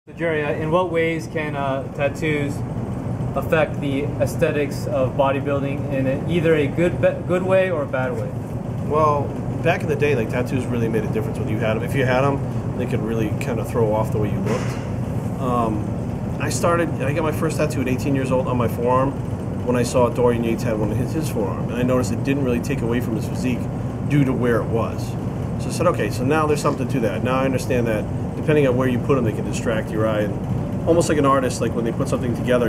So Jerry, in what ways can tattoos affect the aesthetics of bodybuilding in either a good way or a bad way? Well, back in the day, like, tattoos really made a difference when you had them. If you had them, they could really kind of throw off the way you looked. I got my first tattoo at 18 years old on my forearm when I saw Dorian Yates had one on his forearm, and I noticed it didn't really take away from his physique due to where it was. So I said, okay, so now there's something to that. Now I understand that depending on where you put them, they can distract your eye. And almost like an artist, like when they put something together,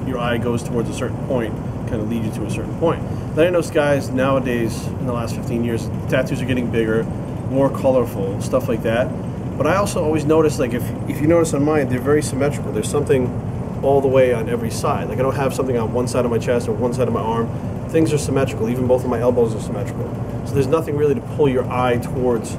your eye goes towards a certain point, kind of lead you to a certain point. Then I noticed guys nowadays, in the last 15 years, tattoos are getting bigger, more colorful, stuff like that. But I also always notice, like, if you notice on mine, they're very symmetrical. There's something all the way on every side. Like, I don't have something on one side of my chest or one side of my arm. Things are symmetrical. Even both of my elbows are symmetrical. So there's nothing really to pull your eye towards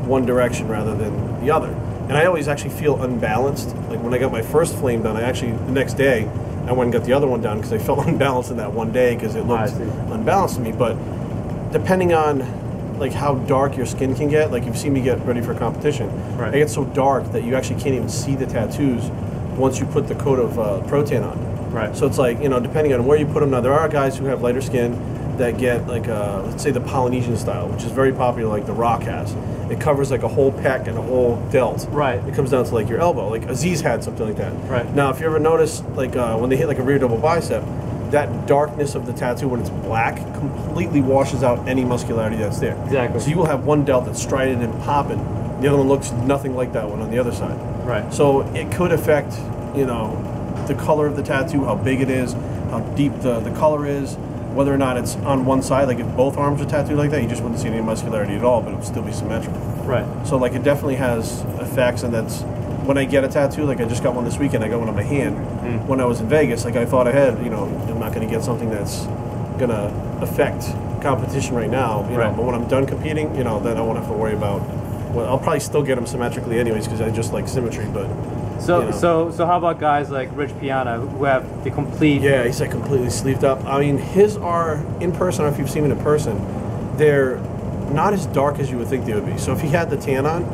one direction rather than the other. And I always actually feel unbalanced. Like when I got my first flame done, the next day, I went and got the other one done because I felt unbalanced in that one day because it looked unbalanced to me. But depending on like how dark your skin can get, like you've seen me get ready for competition, I get so dark that you actually can't even see the tattoos once you put the coat of Protan on. Right. So it's like, you know, depending on where you put them. Now there are guys who have lighter skin that get like let's say the Polynesian style, which is very popular, like The Rock has. It covers like a whole pec and a whole delt. Right. It comes down to like your elbow. Like Aziz had something like that. Right. Now, if you ever notice, like when they hit like a rear double bicep, that darkness of the tattoo when it's black completely washes out any muscularity that's there. Exactly. So you will have one delt that's strided and popping. The other one looks nothing like that one on the other side. Right. So it could affect, you know, the color of the tattoo, how big it is, how deep the color is, whether or not it's on one side. Like if both arms are tattooed like that, you just wouldn't see any muscularity at all, but it would still be symmetrical. Right. So like it definitely has effects, and that's when I get a tattoo. Like I just got one this weekend. I got one on my hand when I was in Vegas. Like I thought ahead, you know, I'm not going to get something that's going to affect competition right now. You know, but when I'm done competing, you know, then I won't have to worry about. Well, I'll probably still get them symmetrically anyways because I just like symmetry, but. So, you know. so how about guys like Rich Piana who have the complete? Yeah, he's like completely sleeved up. I mean, his are in person, or if you've seen him in person, they're not as dark as you would think they would be. So if he had the tan on,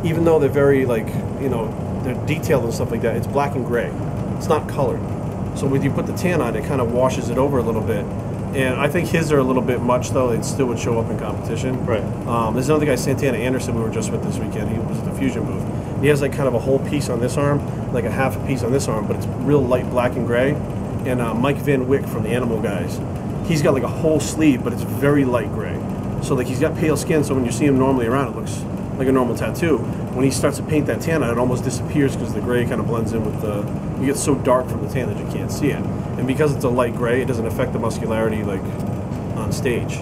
even though they're very like, you know, they're detailed and stuff like that, it's black and gray. It's not colored. So when you put the tan on, it kind of washes it over a little bit. And I think his are a little bit much, though. It still would show up in competition. Right. There's another guy, Santana Anderson, we were just with this weekend. He was at the Fusion booth. He has like kind of a whole piece on this arm, like a half a piece on this arm, but it's real light black and gray. And Mike Van Wyck from the Animal Guys, he's got like a whole sleeve, but it's very light gray. So like he's got pale skin, so when you see him normally around, it looks like a normal tattoo. When he starts to paint that tan on, it almost disappears because the gray kind of blends in with the, you get so dark from the tan that you can't see it. And because it's a light gray, it doesn't affect the muscularity like on stage.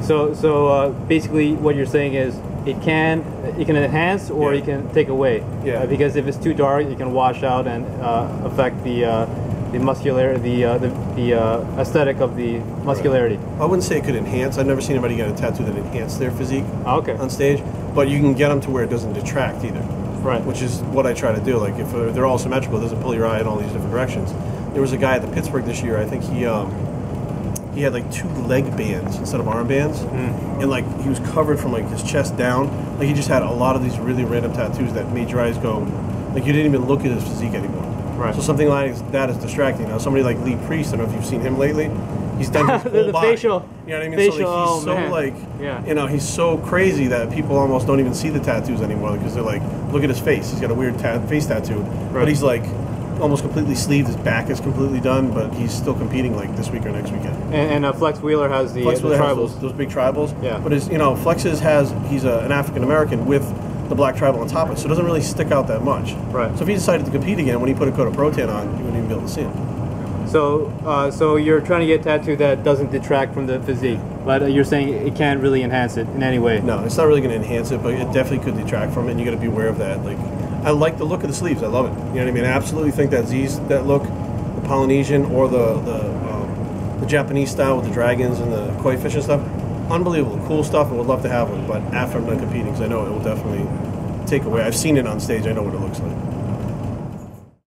So basically what you're saying is it can enhance or it can take away. Yeah. Because if it's too dark, it can wash out and affect the muscularity, the aesthetic of the muscularity. Right. I wouldn't say it could enhance. I've never seen anybody get a tattoo that enhanced their physique on stage. But you can get them to where it doesn't detract either. Right. Which is what I try to do. Like if they're all symmetrical, it doesn't pull your eye in all these different directions. There was a guy at the Pittsburgh this year. I think he had like 2 leg bands instead of arm bands, and like he was covered from like his chest down. Like he just had a lot of these really random tattoos that made your eyes go, like you didn't even look at his physique anymore. Right. So something like that is distracting. Now somebody like Lee Priest, I don't know if you've seen him lately. He's done his whole body. Facial. You know what I mean? Facial, so like he's so you know, he's so crazy that people almost don't even see the tattoos anymore because they're like, look at his face. He's got a weird face tattoo, but he's like almost completely sleeved. His back is completely done, but he's still competing like this week or next weekend. And Flex Wheeler has the tribals. Has those big tribals. Yeah. But his, you know, Flex's he's an African American with the black tribal on top of it, so it doesn't really stick out that much. Right. So if he decided to compete again, when he put a coat of Protan on, you wouldn't even be able to see him. So you're trying to get a tattoo that doesn't detract from the physique, but you're saying it can't really enhance it in any way. No, it's not really going to enhance it, but it definitely could detract from it, and you got to be aware of that. Like, I like the look of the sleeves. I love it. You know what I mean? I absolutely think that look, the Polynesian or the Japanese style with the dragons and the koi fish and stuff, unbelievable, cool stuff. I would love to have them, but after I'm done competing, because I know it will definitely take away. I've seen it on stage. I know what it looks like.